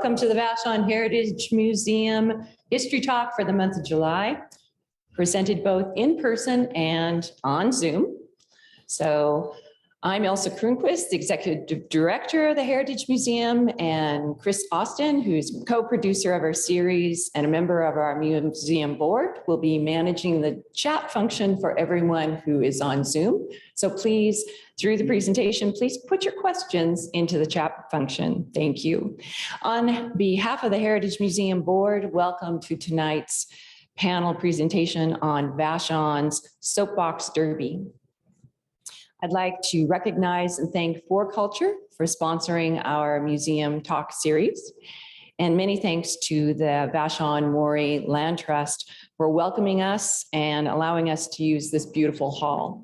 Welcome to the Vashon Heritage Museum History Talk for the month of July, presented both in person and on Zoom. So I'm Elsa Kronquist, the Executive Director of the Heritage Museum, and Chris Austin, who's co-producer of our series and a member of our museum board, will be managing the chat function for everyone who is on Zoom. So please, through the presentation, please put your questions into the chat function. Thank you. On behalf of the Heritage Museum Board, welcome to tonight's panel presentation on Vashon's Soapbox Derby. I'd like to recognize and thank For Culture for sponsoring our museum talk series. And many thanks to the Vashon Maury Land Trust for welcoming us and allowing us to use this beautiful hall.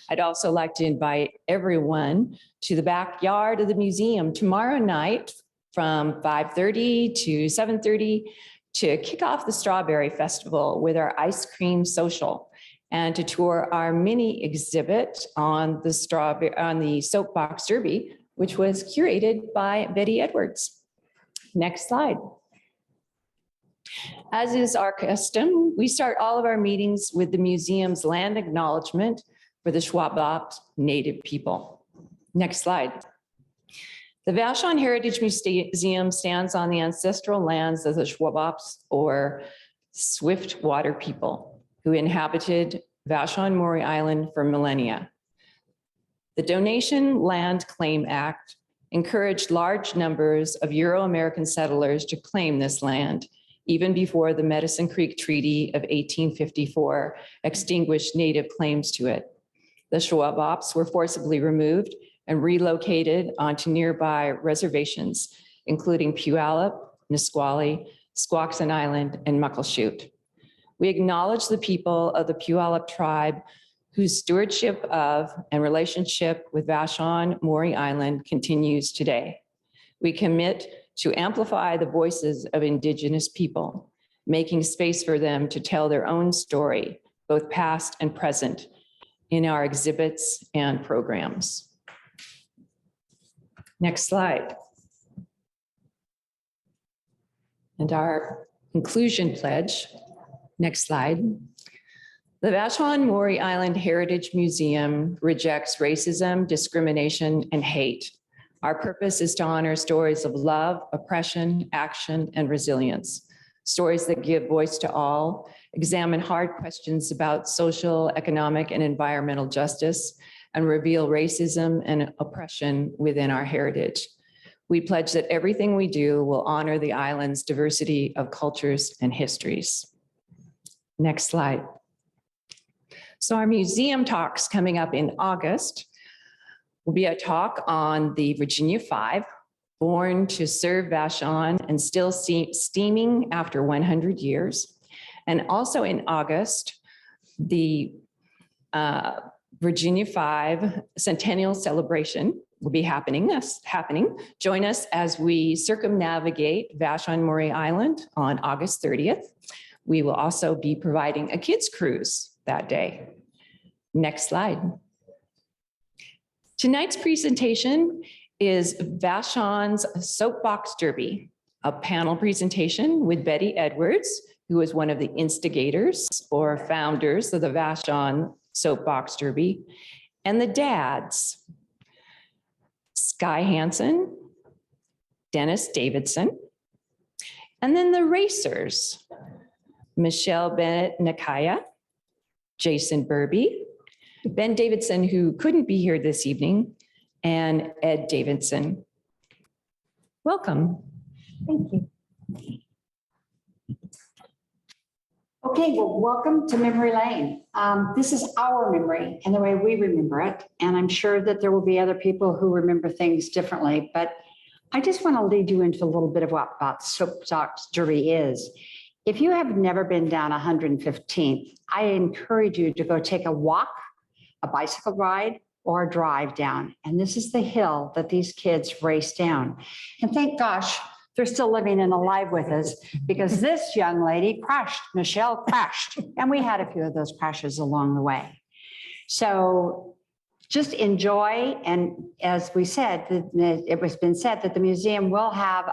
I'd also like to invite everyone to the backyard of the museum tomorrow night from 5:30 to 7:30 to kick off the Strawberry Festival with our ice cream social, and to tour our mini exhibit on the Soapbox Derby, which was curated by Betty Edwards. Next slide. As is our custom, we start all of our meetings with the museum's land acknowledgement for the Soapbox Native people. Next slide. The Vashon Heritage Museum stands on the ancestral lands of the Soapbox, or Swiftwater people, who inhabited Vashon Maury Island for millennia. The Donation Land Claim Act encouraged large numbers of Euro-American settlers to claim this land, even before the Medicine Creek Treaty of 1854 extinguished native claims to it. The Soapbox were forcibly removed and relocated onto nearby reservations, including Puyallup, Nisqually, Squaxin Island, and Muckleshoot. We acknowledge the people of the Puyallup tribe whose stewardship of and relationship with Vashon Maury Island continues today. We commit to amplify the voices of Indigenous people, making space for them to tell their own story, both past and present, in our exhibits and programs. Next slide. And our inclusion pledge. Next slide. The Vashon Maury Island Heritage Museum rejects racism, discrimination, and hate. Our purpose is to honor stories of love, oppression, action, and resilience. Stories that give voice to all, examine hard questions about social, economic, and environmental justice, and reveal racism and oppression within our heritage. We pledge that everything we do will honor the island's diversity of cultures and histories. Next slide. So our museum talks coming up in August will be a talk on the Virginia Five, born to serve Vashon and still steaming after 100 years. And also in August, the Virginia Five Centennial Celebration will be happening. Join us as we circumnavigate Vashon Maury Island on August 30th. We will also be providing a kids cruise that day. Next slide. Tonight's presentation is Vashon's Soapbox Derby, a panel presentation with Betty Edwards, who is one of the instigators or founders of the Vashon Soapbox Derby, and the dads, Sky Hansen, Dennis Davidson, and then the racers, Michelle Bennett Nakaya, Jason Burby, Ben Davidson, who couldn't be here this evening, and Ed Davidson. Welcome. Thank you. Okay, well, welcome to Memory Lane. This is our memory and the way we remember it. And I'm sure that there will be other people who remember things differently, but I just want to lead you into a little bit of what Soapbox Derby is. If you have never been down 115th, I encourage you to go take a walk, a bicycle ride, or a drive down. And this is the hill that these kids race down. And thank gosh, they're still living and alive with us, because this young lady crashed. Michelle crashed. And we had a few of those crashes along the way. So just enjoy. And as we said, it was been said that the museum will have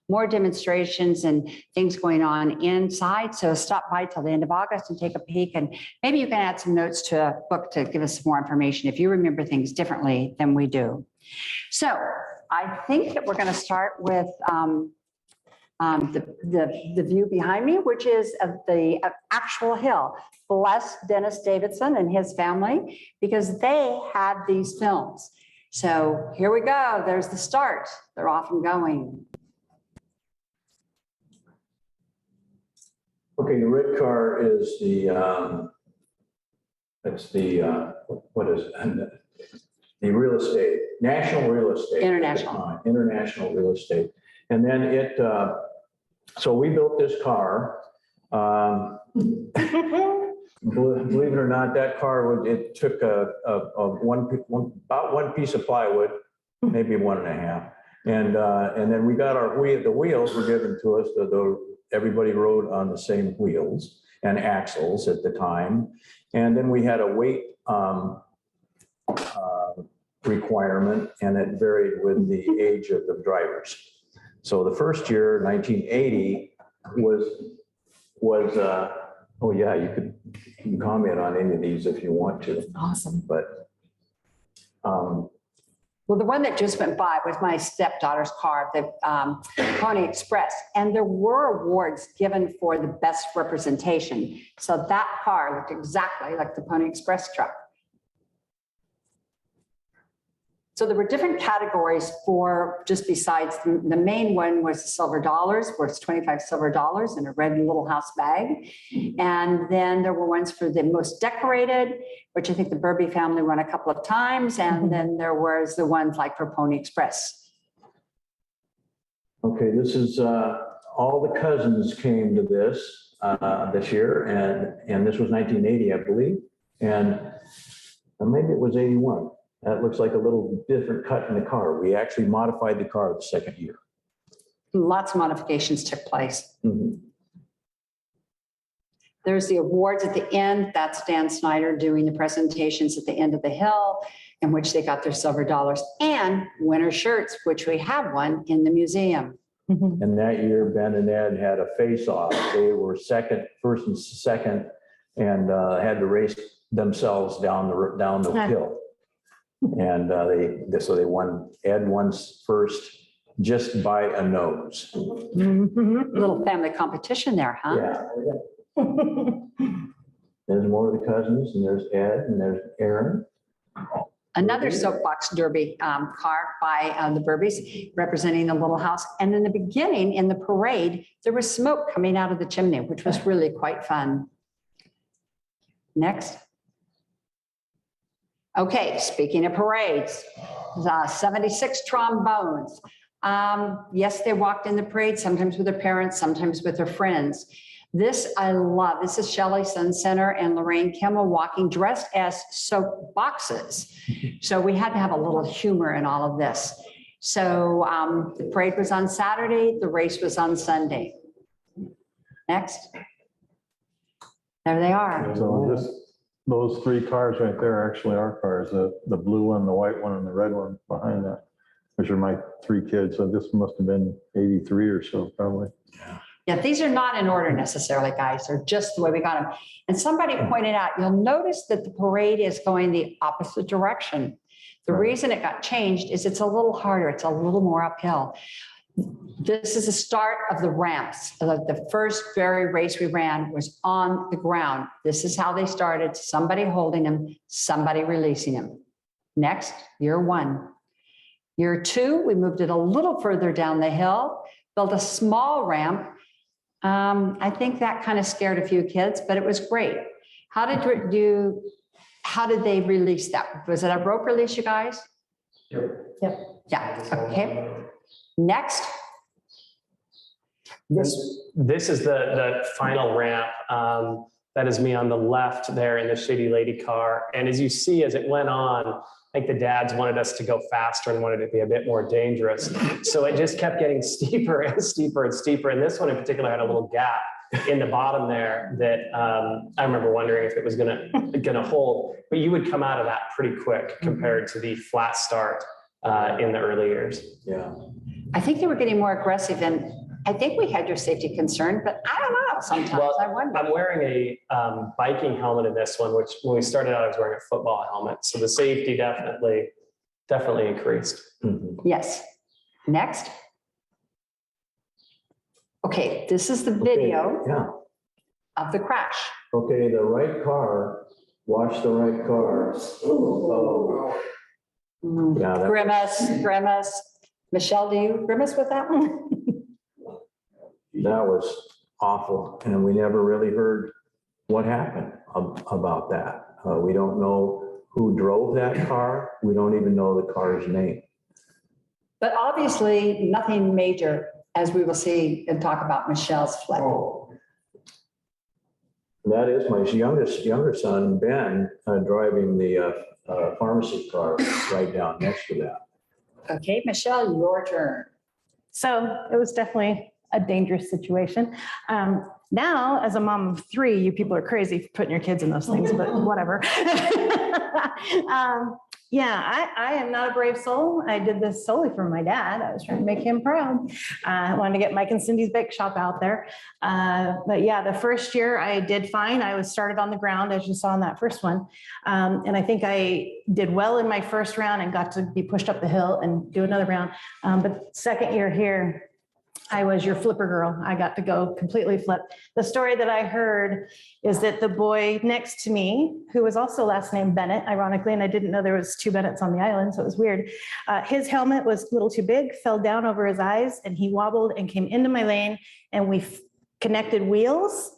more demonstrations and things going on inside. So stop by till the end of August and take a peek. And maybe you can add some notes to a book to give us some more information if you remember things differently than we do. So I think that we're going to start with the view behind me, which is of the actual hill. Bless Dennis Davidson and his family, because they had these films. So here we go. There's the start. They're off and going. Okay, the red car is the, it's the, what is it? The real estate, national real estate. International. International real estate. And then it, so we built this car. Believe it or not, that car, it took about one piece of plywood, maybe 1.5. And then we got the wheels were given to us, everybody rode on the same wheels and axles at the time. And then we had a weight requirement, and it varied with the age of the drivers. So the first year, 1980, was oh yeah, you can comment on any of these if you want to. Awesome. But well, the one that just went by was my stepdaughter's car, the Pony Express, and there were awards given for the best representation. So that car looked exactly like the Pony Express truck. So there were different categories for, just besides the main one was the silver dollars, where it's 25 silver dollars in a red little house bag. And then there were ones for the most decorated, which I think the Burby family won a couple of times. And then there was the ones like for Pony Express. okay, this is all the cousins came to this year, and this was 1980, I believe, and maybe it was 81. That looks like a little different cut in the car. We actually modified the car the second year. Lots of modifications took place. Mm-hmm. There's the awards at the end. That's Dan Snyder doing the presentations at the end of the hill, in which they got their silver dollars, and winter shirts, which we have one in the museum. And that year, Ben and Ed had a face-off. They were first and second, and had to race themselves down the hill. And so they won. Ed won first just by a nose. Little family competition there, huh? Yeah. There's more of the cousins, and there's Ed, and there's Aaron. Another soapbox derby car by the Burbys representing the little house. And in the beginning, in the parade, there was smoke coming out of the chimney, which was really quite fun. Next. Okay, speaking of parades, 76 trombones. Yes, they walked in the parade, sometimes with their parents, sometimes with their friends. This I love. This is Shelley Sun Center and Lorraine Kimmel walking dressed as soapboxes. So we had to have a little humor in all of this. So the parade was on Saturday, the race was on Sunday. Next. There they are. So those three cars right there are actually our cars, the blue one, the white one, and the red one behind that, which are my three kids. So this must have been 83 or so, probably. Yeah, these are not in order necessarily, guys. They're just the way we got them. And somebody pointed out, you'll notice that the parade is going the opposite direction. The reason it got changed is it's a little harder. It's a little more uphill. This is the start of the ramps. The first very race we ran was on the ground. This is how they started. Somebody holding them, somebody releasing them. Next, year one. Year two, we moved it a little further down the hill, built a small ramp. I think that kind of scared a few kids, but it was great. How did they release that? Was it a rope release, you guys? Yep. Yeah, okay. Next. This is the final ramp. That is me on the left there in the Shady Lady car. And as you see, as it went on, I think the dads wanted us to go faster and wanted it to be a bit more dangerous. So it just kept getting steeper and steeper and steeper. And this one in particular had a little gap in the bottom there that I remember wondering if it was gonna hold, but you would come out of that pretty quick compared to the flat start in the early years. Yeah. I think they were getting more aggressive, and I think we had your safety concern, but I don't know, sometimes Well, I wonder. I'm wearing a biking helmet in this one, which when we started out, I was wearing a football helmet. So the safety definitely increased. Mhm. Yes. Next. Okay, this is the video Yeah. of the crash. Okay, the right car, watch the right car. Oh, yeah, that- Grimace. Michelle, do you grimace with that one? that was awful. And we never really heard what happened about that. We don't know who drove that car. We don't even know the car's name. But obviously, nothing major, as we will see and talk about Michelle's flip. Oh. That is my younger son, Ben, driving the pharmacy car right down next to that. Okay, Michelle, your turn. So it was definitely a dangerous situation. Now, as a mom of three, you people are crazy for putting your kids in those things, but whatever. Yeah, I am not a brave soul. I did this solely for my dad. I was trying to make him proud. I wanted to get Mike and Cindy's bake shop out there. But yeah, the first year I did fine. I was started on the ground, as you saw in that first one. And I think I did well in my first round and got to be pushed up the hill and do another round. But second year here, I was your flipper girl. I got to go completely flip. The story that I heard is that the boy next to me, who was also last name Bennett, ironically, and I didn't know there was two Bennetts on the island, so it was weird. His helmet was a little too big, fell down over his eyes, and he wobbled and came into my lane, and we connected wheels,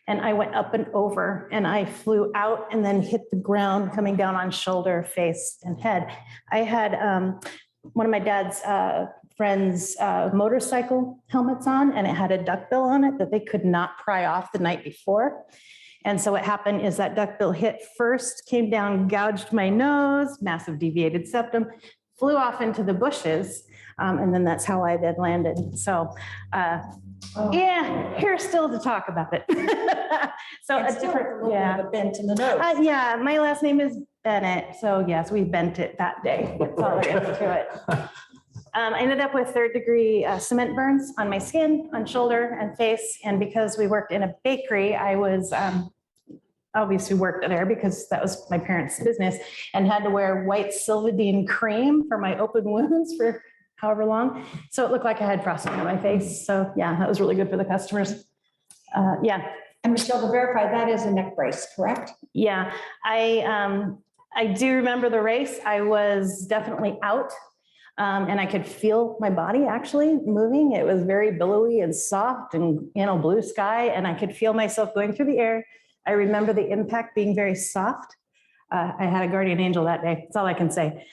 and I went up and over, and I flew out and then hit the ground, coming down on shoulder, face, and head. I had one of my dad's friend's motorcycle helmets on, and it had a duckbill on it that they could not pry off the night before. And so what happened is that duckbill hit first, came down, gouged my nose, massive deviated septum, flew off into the bushes, and then that's how I then landed. So yeah, here still to talk about it. So a different, yeah. A bent in the nose. Yeah, my last name is Bennett, so yes, we bent it that day. That's all there is to it. I ended up with third-degree cement burns on my skin, on shoulder and face, and because we worked in a bakery, I was obviously worked there because that was my parents' business, and had to wear white Sylvadene cream for my open wounds for however long. So it looked like I had frosting on my face. So yeah, that was really good for the customers. Yeah. And Michelle, to verify, that is a neck brace, correct? Yeah, I do remember the race. I was definitely out. And I could feel my body actually moving. It was very billowy and soft and, blue sky. And I could feel myself going through the air. I remember the impact being very soft. I had a guardian angel that day. That's all I can say.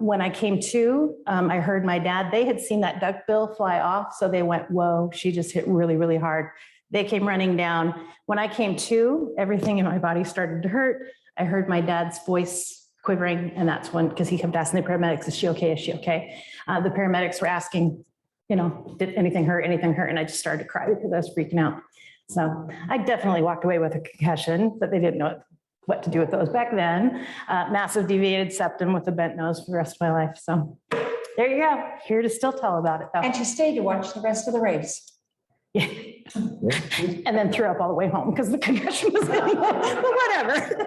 When I came to, I heard my dad, they had seen that duckbill fly off. So they went, whoa, she just hit really, really hard. They came running down. When I came to, everything in my body started to hurt. I heard my dad's voice quivering, and that's when, because he kept asking the paramedics, is she okay? Is she okay? The paramedics were asking, did anything hurt? And I just started to cry because I was freaking out. So I definitely walked away with a concussion, but they didn't know what to do with those back then. Massive deviated septum with a bent nose for the rest of my life. So there you go. Here to still tell about it though. And she stayed to watch the rest of the race. Yeah. And then threw up all the way home because the concussion was in it. But whatever.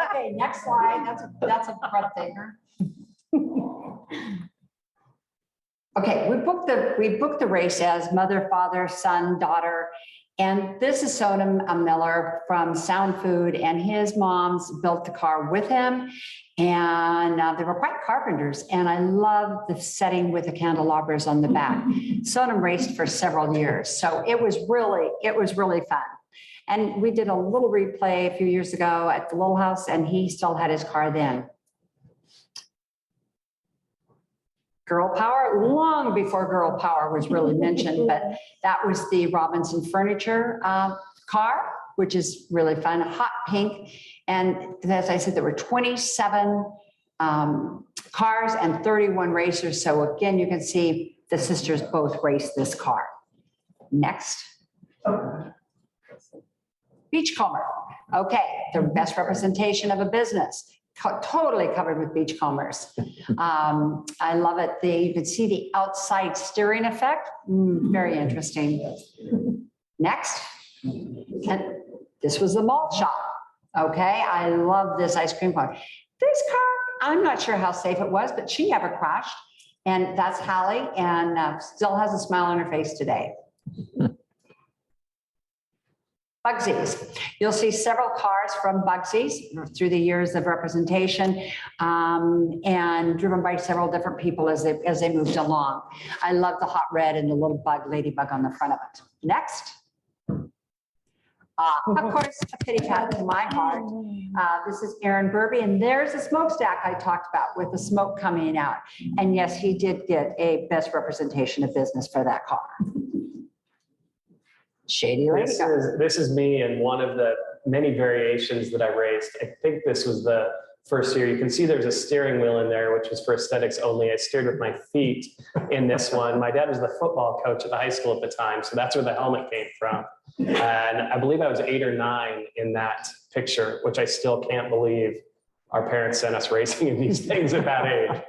Okay, next slide. That's a front taker. Okay, we booked the race as mother, father, son, daughter. And this is Sonam Miller from Sound Food, and his moms built the car with him. And they were quite carpenters. And I love the setting with the candelabras on the back. Sonam raced for several years. So it was really fun. And we did a little replay a few years ago at the Little House, and he still had his car then. Girl Power, long before Girl Power was really mentioned, but that was the Robinson Furniture car, which is really fun, hot pink. And as I said, there were 27 cars and 31 racers. So again, you can see the sisters both raced this car. Next. Beachcomber. Okay, the best representation of a business. Totally covered with beachcombers. I love it. You can see the outside steering effect. Very interesting. Next. And this was the malt shop. Okay, I love this ice cream car. This car, I'm not sure how safe it was, but she never crashed. And that's Hallie, and still has a smile on her face today. Bugsy's. You'll see several cars from Bugsy's through the years of representation, and driven by several different people as they moved along. I love the hot red and the little ladybug on the front of it. Next. Of course, a pity pat to my heart. This is Aaron Burby, and there's the smokestack I talked about with the smoke coming out. And yes, he did get a best representation of business for that car. Shady lady. This is me in one of the many variations that I raced. I think this was the first year. You can see there's a steering wheel in there, which was for aesthetics only. I steered with my feet in this one. My dad was the football coach at the high school at the time, so that's where the helmet came from. And I believe I was 8 or 9 in that picture, which I still can't believe our parents sent us racing in these things at that age.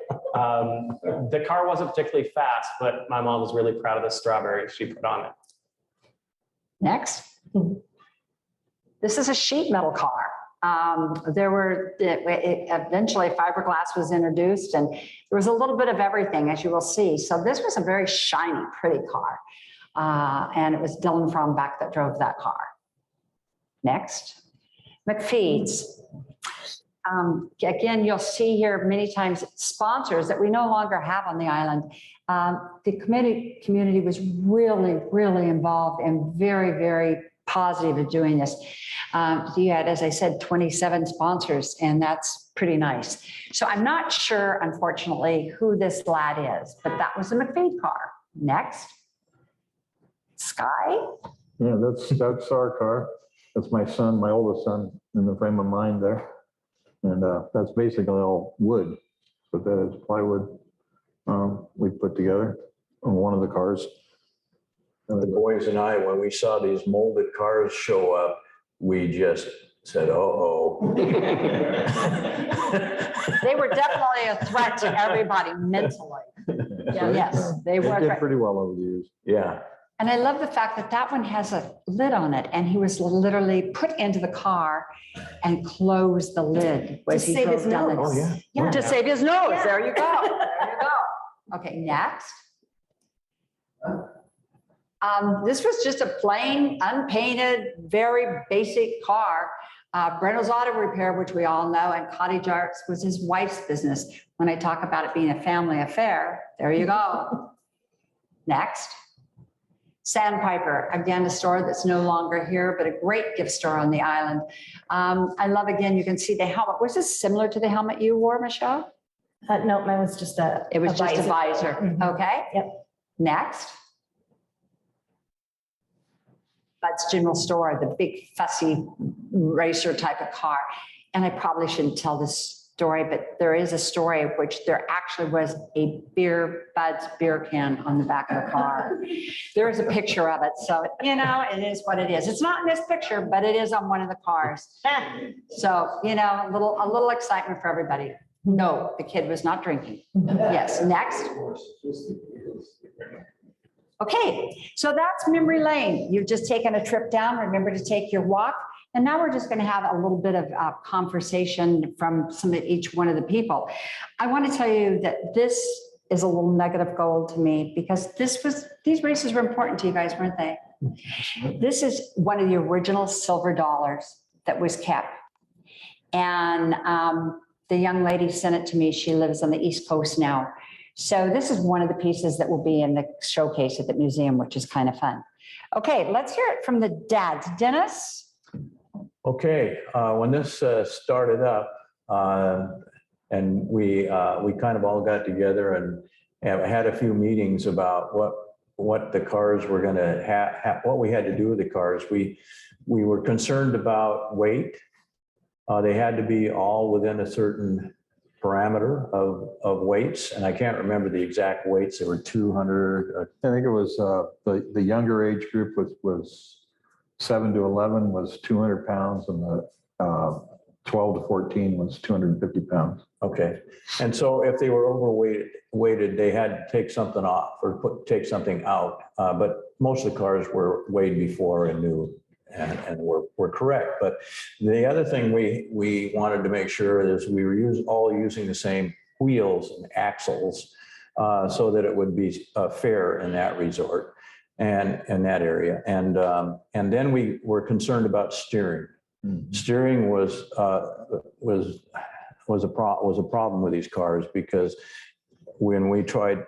The car wasn't particularly fast, but my mom was really proud of the strawberry she put on it. Next. This is a sheet metal car. Eventually fiberglass was introduced, and there was a little bit of everything, as you will see. So this was a very shiny, pretty car. And it was Dylan Frombach that drove that car. Next. McPhee's. Again, you'll see here many times sponsors that we no longer have on the island. The community was really, really involved and very, very positive of doing this. You had, as I said, 27 sponsors, and that's pretty nice. So I'm not sure, unfortunately, who this lad is, but that was a McPhee car. Next. Sky. Yeah, that's our car. That's my son, my oldest son, in the frame of mind there. And that's basically all wood, but that is plywood we put together on one of the cars. The boys and I, when we saw these molded cars show up, we just said, uh-oh. They were definitely a threat to everybody mentally. Yeah, yes, they were. They did pretty well over the years. Yeah. And I love the fact that that one has a lid on it, and he was literally put into the car and closed the lid To as he save drove his down. nose. Oh, yeah. Yeah, to save his nose. Yeah. There you go. There you go. Okay, next. This was just a plain, unpainted, very basic car. Brennel's Auto Repair, which we all know, and Cottage Arts was his wife's business. When I talk about it being a family affair, there you go. Next. Sandpiper, again, a store that's no longer here, but a great gift store on the island. I love, again, you can see the helmet. Was this similar to the helmet you wore, Michelle? No, mine was just a. It was just a visor. Mhm. Okay. Yep. Next. Bud's General Store, the big fussy racer type of car. And I probably shouldn't tell this story, but there is a story of which there actually was a Bud's beer can on the back of the car. There is a picture of it. So, you know, it is what it is. It's not in this picture, but it is on one of the cars. So, you know, a little excitement for everybody. No, the kid was not drinking. Yes, next. Okay, so that's memory lane. You've just taken a trip down. Remember to take your walk. And now we're just going to have a little bit of conversation from each one of the people. I want to tell you that this is a little nugget of gold to me, because these races were important to you guys, weren't they? This is one of the original silver dollars that was kept. And the young lady sent it to me. She lives on the East Coast now. So this is one of the pieces that will be in the showcase at the museum, which is kind of fun. Okay, let's hear it from the dads. Dennis? Okay, when this started up, and we kind of all got together and had a few meetings about what the cars were going to have, what we had to do with the cars. We were concerned about weight. They had to be all within a certain parameter of weights, and I can't remember the exact weights. There were 200. I think it was the younger age group was 7 to 11 was 200 pounds, and the 12 to 14 was 250 pounds. Okay. And so if they were weighted, they had to take something off or take something out. But most of the cars were weighed before and new and were correct. But the other thing we wanted to make sure is we were all using the same wheels and axles so that it would be fair in that resort and in that area. And then we were concerned about steering. Steering was a problem with these cars, because when we tried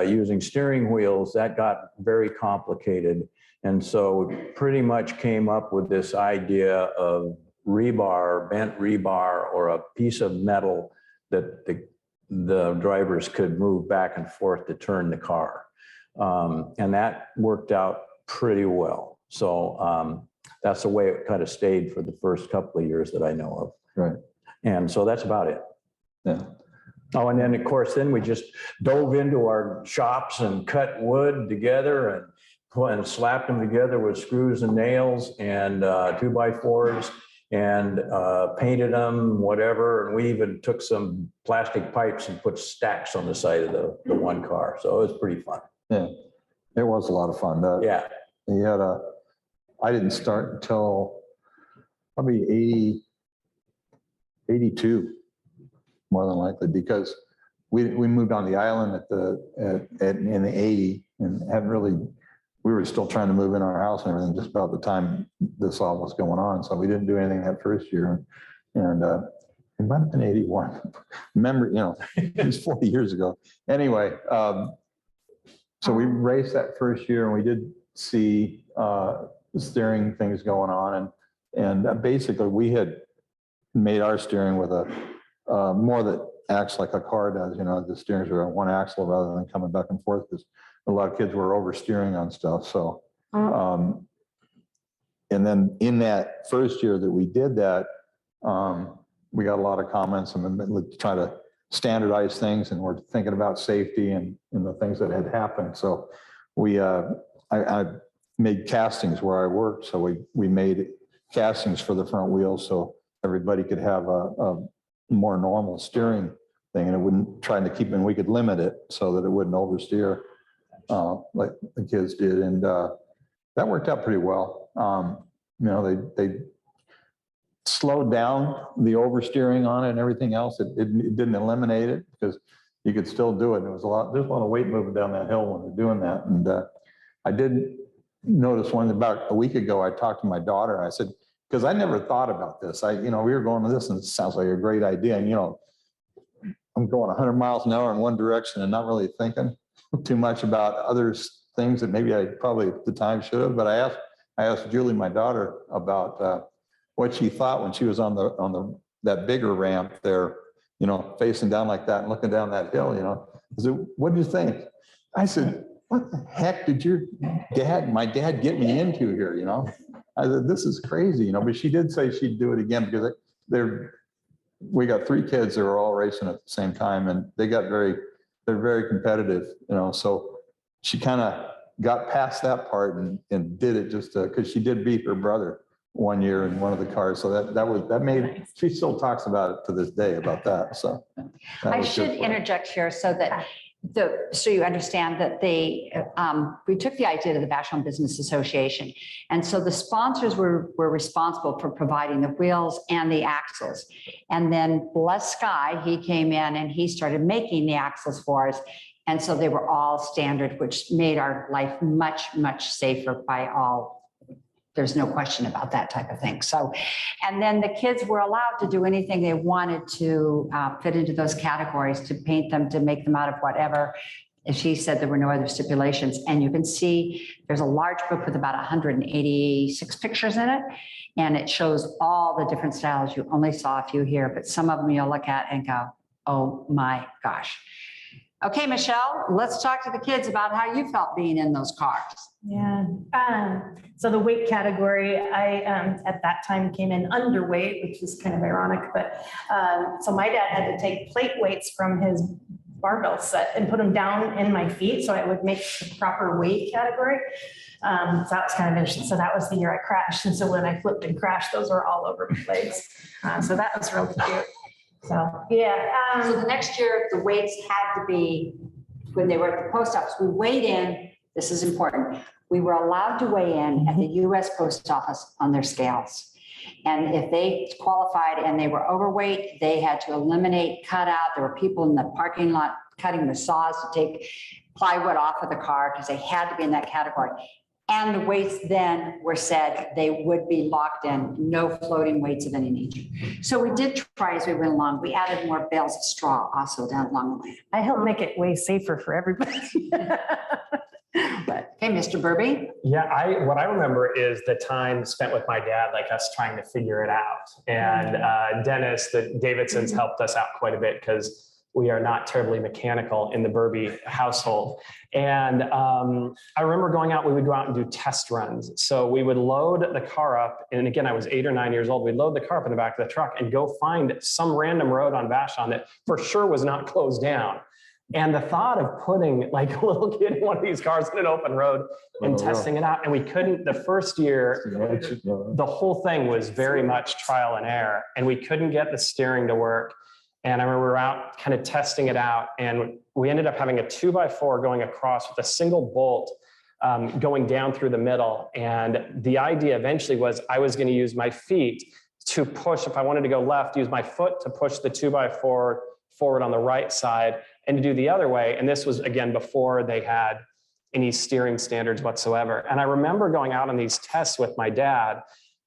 using steering wheels, that got very complicated. And so we pretty much came up with this idea of rebar, bent rebar, or a piece of metal that the drivers could move back and forth to turn the car. And that worked out pretty well. So that's the way it kind of stayed for the first couple of years that I know of. Right. And so that's about it. Yeah. Oh, and then of course, then we just dove into our shops and cut wood together and slapped them together with screws and nails and 2x4s and painted them, whatever. And we even took some plastic pipes and put stacks on the side of the one car. So it was pretty fun. Yeah, it was a lot of fun. Yeah. I didn't start until probably 82, more than likely, because we moved on the island in the 80 and hadn't really, we were still trying to move in our house and everything just about the time this all was going on. So we didn't do anything that first year. And it might have been 81. Remember, it was 40 years ago. Anyway, so we raced that first year and we did see the steering things going on. And basically we had made our steering with a more that acts like a car does. The steerings are on one axle rather than coming back and forth, because a lot of kids were oversteering on stuff. So, and then in that first year that we did that, we got a lot of comments and try to standardize things, and we're thinking about safety and the things that had happened. So I made castings where I worked. So we made castings for the front wheels so everybody could have a more normal steering thing, and it wouldn't trying to keep, and we could limit it so that it wouldn't oversteer like the kids did. And that worked out pretty well. They slowed down the oversteering on it and everything else. It didn't eliminate it, because you could still do it. There's a lot of weight moving down that hill when they're doing that. And I did notice about a week ago, I talked to my daughter and I said, because I never thought about this. We were going to this and it sounds like a great idea. And, I'm going 100 miles an hour in one direction and not really thinking too much about other things that maybe I probably at the time should have. But I asked Julie, my daughter, about what she thought when she was on that bigger ramp there, facing down like that and looking down that hill, I said, what do you think? I said, what the heck did my dad get me into here? I said, this is crazy, but she did say she'd do it again, because we got 3 kids that were all racing at the same time, and they're very competitive, so she kind of got past that part and did it just because she did beat her brother one year in one of the cars. So that made, she still talks about it to this day about that. So I should interject here so that so you understand that we took the idea to the Vashon Business Association. And so the sponsors were responsible for providing the wheels and the axles. And then bless Sky, he came in and he started making the axles for us. And so they were all standard, which made our life much, much safer by all. There's no question about that type of thing. So, and then the kids were allowed to do anything they wanted to fit into those categories, to paint them, to make them out of whatever. As she said, there were no other stipulations. And you can see there's a large book with about 186 pictures in it. And it shows all the different styles. You only saw a few here, but some of them you'll look at and go, oh my gosh. Okay, Michelle, let's talk to the kids about how you felt being in those cars. Yeah. So the weight category, I at that time came in underweight, which is kind of ironic, but so my dad had to take plate weights from his barbell set and put them down in my feet so I would make the proper weight category. So that was kind of interesting. So that was the year I crashed. And so when I flipped and crashed, those were all over my legs. So that was really cute. So, yeah. So the next year, the weights had to be, when they were at the post office, we weighed in, this is important. We were allowed to weigh in at the US Post Office on their scales. And if they qualified and they were overweight, they had to eliminate, cut out. There were people in the parking lot cutting the saws to take plywood off of the car because they had to be in that category. And the weights then were said they would be locked in, no floating weights of any nature. So we did try as we went along. We added more bales of straw also down along the way. I helped make it way safer for everybody. But, hey, Mr. Burby? Yeah, what I remember is the time spent with my dad, like us trying to figure it out. And Dennis, the Davidsons helped us out quite a bit because we are not terribly mechanical in the Burby household. And I remember going out, we would go out and do test runs. So we would load the car up. And again, I was 8 or 9 years old. We'd load the car up in the back of the truck and go find some random road on Vashon that for sure was not closed down. And the thought of putting like a little kid in one of these cars in an open road and testing it out. And we couldn't, the first year, the whole thing was very much trial and error. And we couldn't get the steering to work. And I remember we were out kind of testing it out. And we ended up having a 2x4 going across with a single bolt going down through the middle. And the idea eventually was I was going to use my feet to push, if I wanted to go left, use my foot to push the 2x4 forward on the right side and to do the other way. And this was, again, before they had any steering standards whatsoever. And I remember going out on these tests with my dad,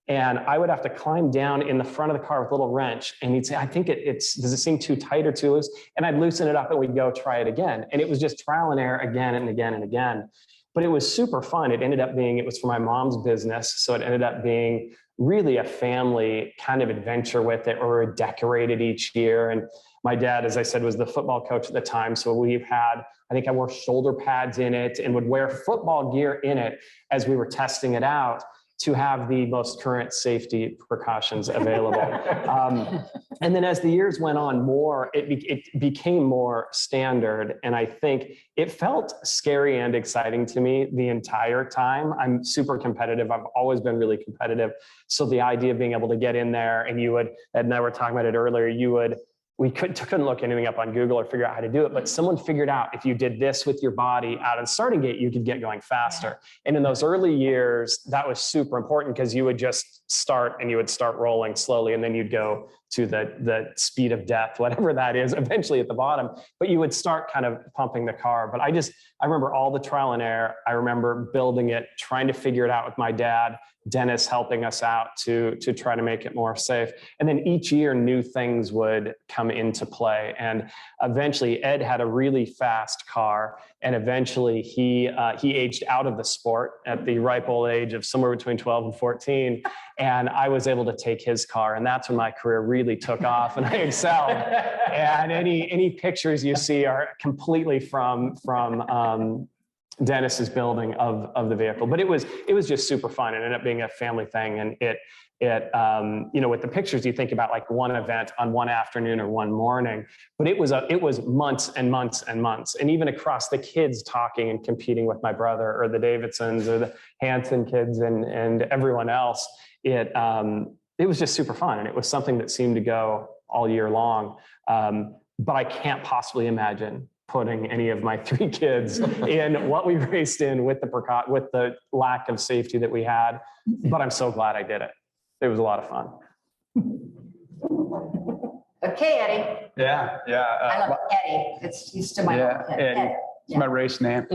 and I would have to climb down in the front of the car with a little wrench. And he'd say, I think does it seem too tight or too loose? And I'd loosen it up and we'd go try it again. And it was just trial and error again and again and again. But it was super fun. It was for my mom's business. So it ended up being really a family kind of adventure with it, where we decorated each year. And my dad, as I said, was the football coach at the time. So we've had, I think I wore shoulder pads in it and would wear football gear in it as we were testing it out to have the most current safety precautions available. And then as the years went on, it became more standard. And I think it felt scary and exciting to me the entire time. I'm super competitive. I've always been really competitive. So the idea of being able to get in there and Ed and I were talking about it earlier, we couldn't look anything up on Google or figure out how to do it, but someone figured out if you did this with your body out on starting gate, you could get going faster. And in those early years, that was super important because you would just start and you would start rolling slowly and then you'd go to the speed of death, whatever that is, eventually at the bottom, but you would start kind of pumping the car. But I remember all the trial and error. I remember building it, trying to figure it out with my dad, Dennis helping us out to try to make it more safe. And then each year, new things would come into play. And eventually Ed had a really fast car. And eventually he aged out of the sport at the ripe old age of somewhere between 12 and 14. And I was able to take his car. And that's when my career really took off and I excelled. And any pictures you see are completely from Dennis's building of the vehicle, but it was just super fun. It ended up being a family thing. And with the pictures, you think about like one event on one afternoon or one morning, but it was months and months and months. And even across the kids talking and competing with my brother or the Davidsons or the Hanson kids and everyone else, it was just super fun. And it was something that seemed to go all year long. But I can't possibly imagine putting any of my 3 kids in what we raced in with the lack of safety that we had. But I'm so glad I did it. It was a lot of fun. Okay, Eddie. Yeah. I love Eddie. He's still my Eddie. It's my race name.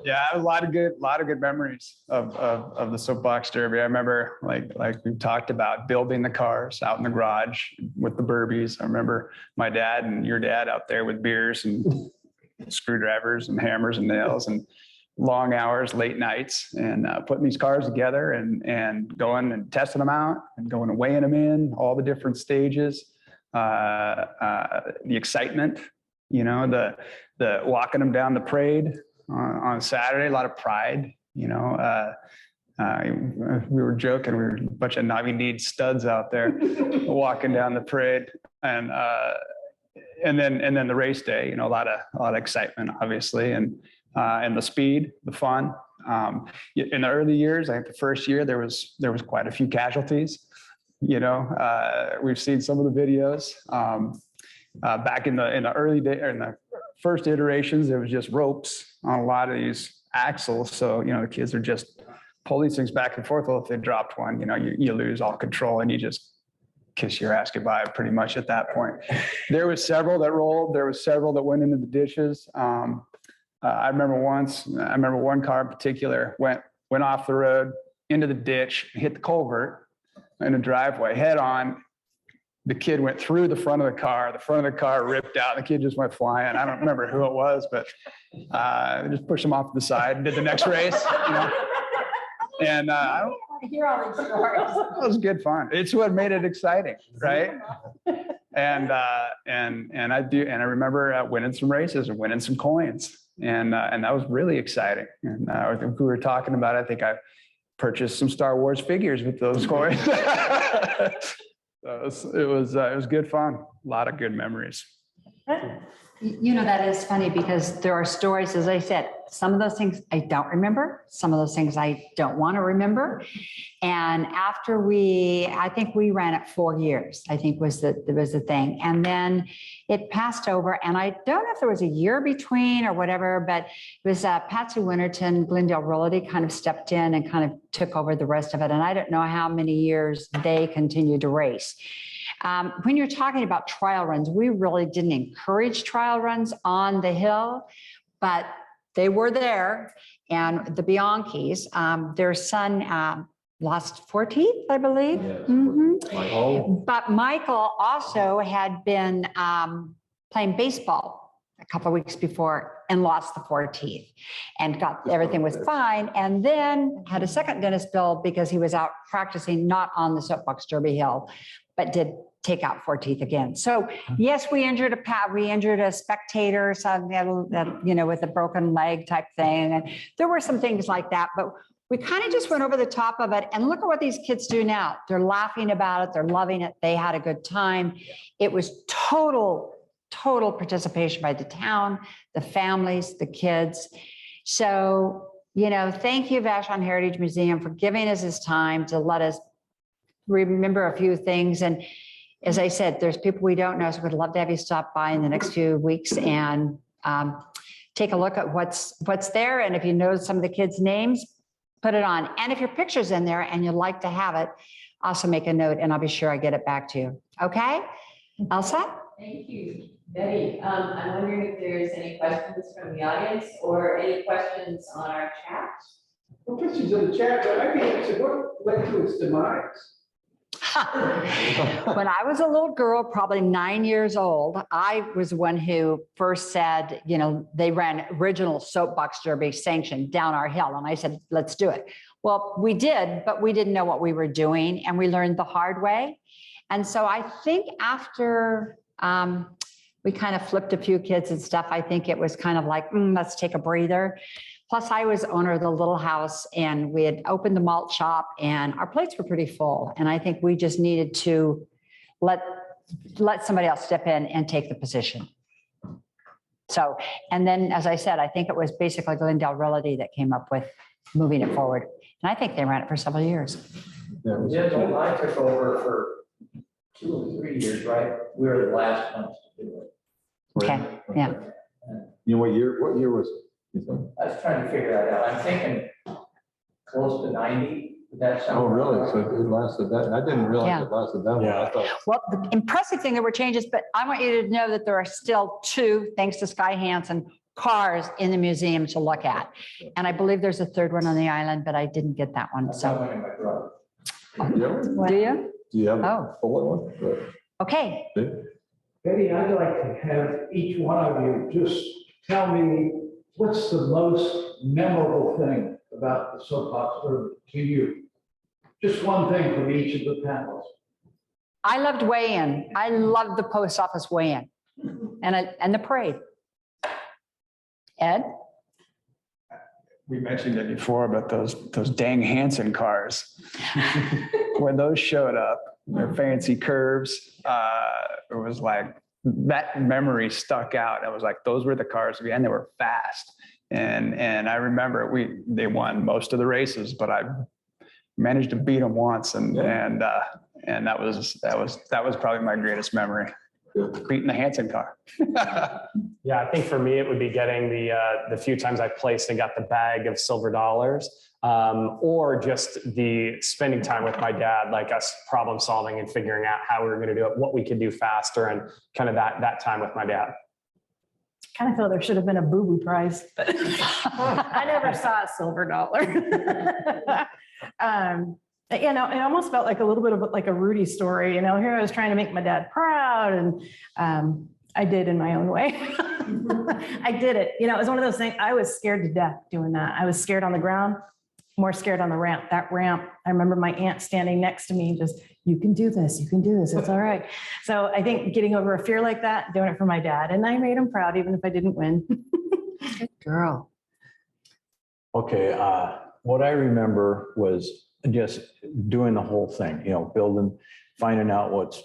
Yeah, a lot of good memories of the Soapbox Derby. I remember, like we talked about, building the cars out in the garage with the Burbies. I remember my dad and your dad out there with beers and screwdrivers and hammers and nails and long hours, late nights, and putting these cars together and going and testing them out and going and weighing them in, all the different stages, the excitement, the walking them down the parade on Saturday, a lot of pride, we were joking, we were a bunch of Navi Need studs out there walking down the parade. And and then the race day, a lot of excitement, obviously, and the speed, the fun. In the early years, I think the first year there was quite a few casualties. We've seen some of the videos. Back in the early day, or in the first iterations, there was just ropes on a lot of these axles. So, the kids are just pull these things back and forth. Well, if they dropped one, you lose all control and you just kiss your ass goodbye pretty much at that point. There was several that rolled. There was several that went into the ditches. I remember one car in particular went off the road into the ditch, hit the culvert in a driveway head on. The kid went through the front of the car. The front of the car ripped out. The kid just went flying. I don't remember who it was, but just pushed him off to the side and did the next race. And I hear all these stories. it was good fun. It's what made it exciting, right? And I remember winning some races and winning some coins, and that was really exciting. And I think we were talking about, I think I purchased some Star Wars figures with those coins. It was good fun. A lot of good memories. That is funny because there are stories, as I said, some of those things I don't remember, some of those things I don't want to remember. And after I think we ran it 4 years, I think was the thing. And then it passed over, and I don't know if there was a year between or whatever, but it was Patsy Winterton, Glendale Realty kind of stepped in and kind of took over the rest of it. And I don't know how many years they continued to race. When you're talking about trial runs, we really didn't encourage trial runs on the hill, but they were there. And the Bianchis, their son lost 4 teeth, I believe. Yes. Mhm. But Michael also had been playing baseball a couple of weeks before and lost the 4 teeth and everything was fine. And then had a second dentist bill because he was out practicing, not on the Soapbox Derby Hill, but did take out 4 teeth again. So yes, we injured a spectator, with a broken leg type thing. And there were some things like that, but we kind of just went over the top of it. And look at what these kids do now. They're laughing about it. They're loving it. They had a good time. It was total participation by the town, the families, the kids. So, thank you, Vashon Heritage Museum, for giving us this time to let us remember a few things. And as I said, there's people we don't know, so we'd love to have you stop by in the next few weeks and take a look at what's there. And if you know some of the kids' names, put it on. And if your picture's in there and you'd like to have it, also make a note and I'll be sure I get it back to you. Okay? Elsa? Thank you, Betty. I'm wondering if there's any questions from the audience or any questions on our chat. Well, questions in the chat, but I'd be interested, what led to its demise? When I was a little girl, probably 9 years old, I was the one who first said, they ran original Soapbox Derby sanctioned down our hill. And I said, let's do it. Well, we did, but we didn't know what we were doing. And we learned the hard way. And so I think after we kind of flipped a few kids and stuff, I think it was kind of like, let's take a breather. Plus, I was owner of the little house and we had opened the malt shop and our plates were pretty full. And I think we just needed to let somebody else step in and take the position. So, and then, as I said, I think it was basically Glendale Realty that came up with moving it forward. And I think they ran it for several years. Yeah, I took over for 2 or 3 years, right? We were the last ones to do it. Okay, yeah. What year was it? I was trying to figure that out. I'm thinking close to 90. That's Oh, really? So it lasted that? I didn't realize Yeah. it lasted that long. I thought. Well, the impressive thing, there were changes, but I want you to know that there are still 2, thanks to Sky Hansen, cars in the museum to look at. And I believe there's a 3rd one on the island, but I didn't get that one. That's So, one in my brother. Yeah. do you? Do you have Oh. a full one? Okay. Betty, I'd like to have each one of you just tell me what's the most memorable thing about the Soapbox Derby to you? Just one thing from each of the panels. I loved weigh-in. I loved the post office weigh-in and the parade. Ed? We mentioned it before, but those dang Hanson cars, when those showed up, their fancy curves, it was like that memory stuck out. I was like, those were the cars again. They were fast. And I remember they won most of the races, but I managed to beat them once. And that was probably my greatest memory. Beating the Hanson car. Yeah, I think for me, it would be getting the few times I placed and got the bag of silver dollars, or just the spending time with my dad, like us problem solving and figuring out how we were going to do it, what we could do faster, and kind of that time with my dad. Kind of feel there should have been a boo-boo prize, but I never saw a silver dollar. You know, it almost felt like a little bit of like a Rudy story. You know, here I was trying to make my dad proud, and I did in my own way. I did it. You know, it was one of those things. I was scared to death doing that. I was scared on the ground, more scared on the ramp. That ramp, I remember my aunt standing next to me, just, you can do this. You can do this. It's all right. So I think getting over a fear like that, doing it for my dad, and I made him proud, even if I didn't win. Good girl. Okay, what I remember was just doing the whole thing, you know, building, finding out what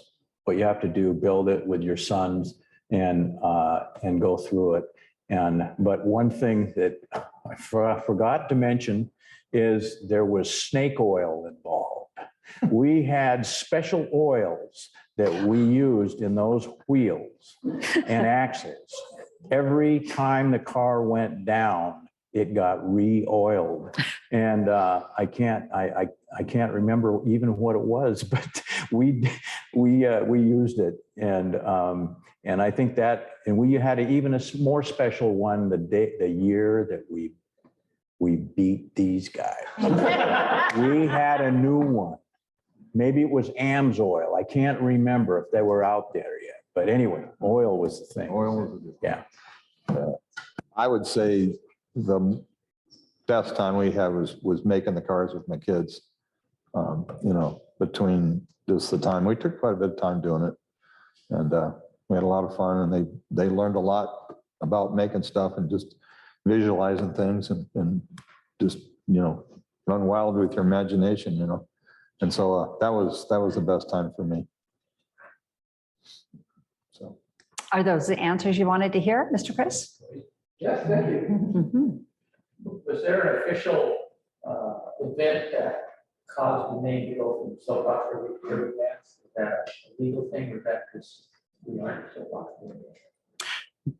you have to do, build it with your sons and go through it. But one thing that I forgot to mention is there was snake oil involved. We had special oils that we used in those wheels and axles. Every time the car went down, it got re-oiled, and I can't remember even what it was, but we used it, and I think that, and we had even a more special one the year that we beat these guys. We had a new one. Maybe it was AMSOIL. I can't remember if they were out there yet, but anyway, oil was the thing. Oil was the Yeah. I would say the best time we had was making the cars with my kids. You know, between just the time, we took quite a bit of time doing it, and we had a lot of fun, and they learned a lot about making stuff and just visualizing things and just, you know, run wild with your imagination, you know. And so that was the best time for me. So, Are those the answers you wanted to hear, Mr. Chris? Yes, thank you. Mhm. Was there an official event that caused the name to go from Soapbox to Derby Dance? Is that a legal thing, or is that just we aren't Soapbox?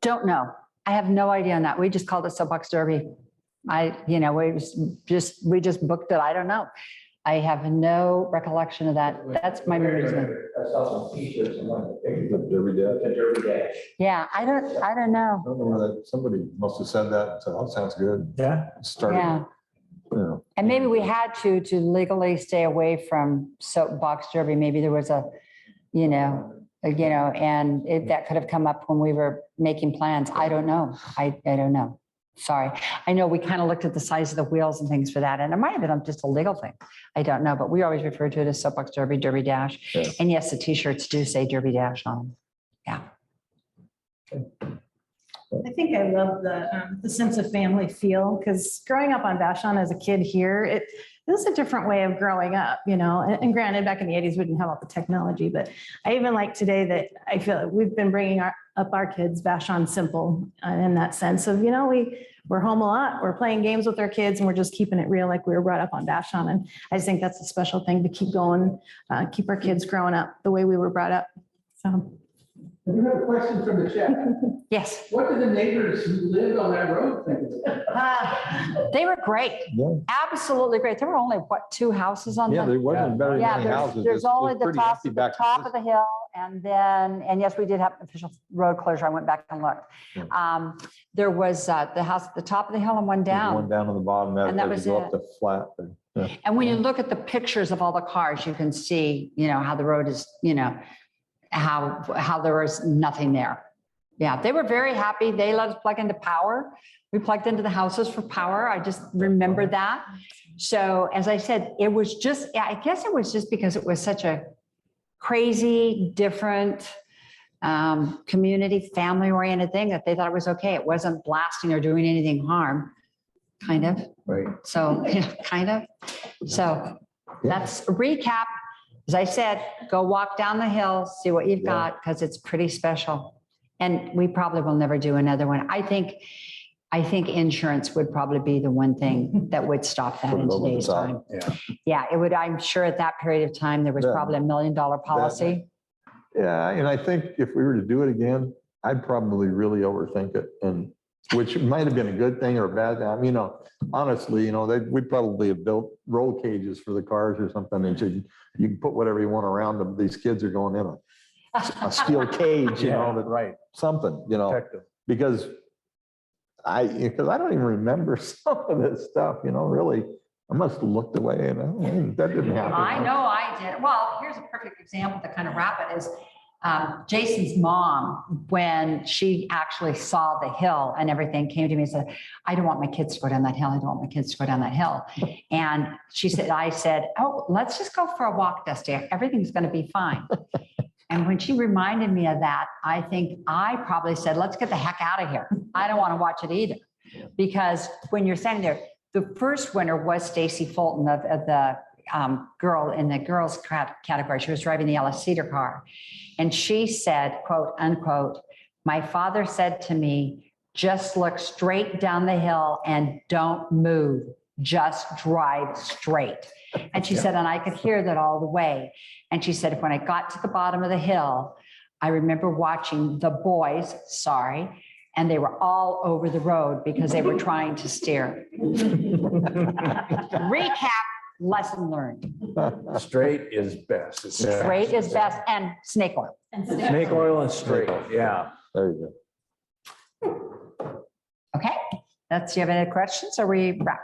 Don't know. I have no idea on that. We just called it Soapbox Derby. You know, we just booked it. I don't know. I have no recollection of that. That's my reason. I saw some t-shirts and one of the pictures the Derby Dash. of the Derby Dash. Yeah, I don't know. I don't know whether somebody must have said that. So that sounds good. Yeah. Started, Yeah. you know. And maybe we had to legally stay away from Soapbox Derby. Maybe there was and that could have come up when we were making plans. I don't know. I don't know. Sorry. I know we kind of looked at the size of the wheels and things for that, and it might have been just a legal thing. I don't know, but we always refer to it as Soapbox Derby, Derby Dash. Yeah. And yes, the t-shirts do say Derby Dash on them. Yeah. I think I love the sense of family feel, because growing up on Vashon as a kid here, it was a different way of growing up, you know, and granted, back in the 80s, we didn't have all the technology, but I even like today that I feel like we've been bringing up our kids Vashon simple in that sense of, you know, we're home a lot, we're playing games with our kids, and we're just keeping it real like we were brought up on Vashon. And I just think that's a special thing to keep going, keep our kids growing up the way we were brought up. So. We have a question from the chat. Yes. What did the neighbors who lived on that road think of it? They were great. Yeah. Absolutely great. There were only, two houses on Yeah, the. there wasn't very Yeah, many houses. there's It's only the pretty top empty of back the to top this. of the hill. And yes, we did have an official road closure. I went back and looked. Yeah. There was the house at the top of the hill and one There's one down. down on the bottom And that as was you go up it. the flat. Yeah. And when you look at the pictures of all the cars, you can see, you know, how the road is, you know, how there was nothing there. Yeah, they were very happy. They let us plug into power. We plugged into the houses for power. I just remember that. So as I said, it was just, I guess it was just because it was such a crazy, different community, family oriented thing that they thought it was okay. It wasn't blasting or doing anything harm, kind of. Right. So, yeah, kind of. So that's a recap. As I said, go walk down the hill, see what you've Yeah. got, because it's pretty special. And we probably will never do another one. I think insurance would probably be the one thing that would stop that Put it in over the today's top. time. Yeah. Yeah, it would. I'm sure at that period of time, there was Yeah. probably $1 million policy. Yeah, and I think if we were to do it again, I'd probably really overthink it, and which might have been a good thing or a bad thing. I mean, honestly, we'd probably have built roll cages for the cars or something, and you can put whatever you want around them. These kids are going in a steel cage, Right. something, Protective. because I don't even remember some of this stuff, really. I must have looked away and that didn't happen. I know I did. Well, here's a perfect example to kind of wrap it is Jason's mom, when she actually saw the hill and everything, came to me and said, I don't want my kids to go down that hill. I don't want my kids to go down that hill. And I said, oh, let's just go for a walk, Dusty. Everything's going to be fine. And when she reminded me of that, I think I probably said, let's get the heck out of here. I don't want to watch it either. Because when you're standing there, the first winner was Stacy Fulton of the girl in the girls category. She was driving the yellow Cedar car. And she said, quote, unquote, my father said to me, just look straight down the hill and don't move, just drive straight. And she said, and I could hear that all the way. And she said, when I got to the bottom of the hill, I remember watching the boys, and they were all over the road because they were trying to steer. Recap, lesson learned. Straight is best. It's Straight is best, and snake oil. Snake oil and straight, yeah. There you go. Okay, do you have any questions or we wrap?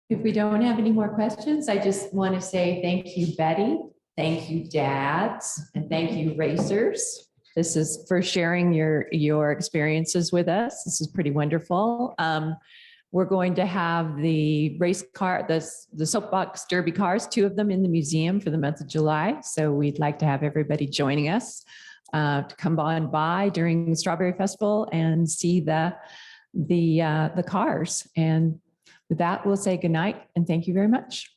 If we don't have any more questions, I just want to say thank you, Betty. Thank you, dads, and thank you, racers. This is for sharing your experiences with us. This is pretty wonderful. We're going to have the race car, the Soapbox Derby cars, 2 of them in the museum for the month of July. So we'd like to have everybody joining us to come on by during the Strawberry Festival and see the cars. And with that, we'll say goodnight and thank you very much.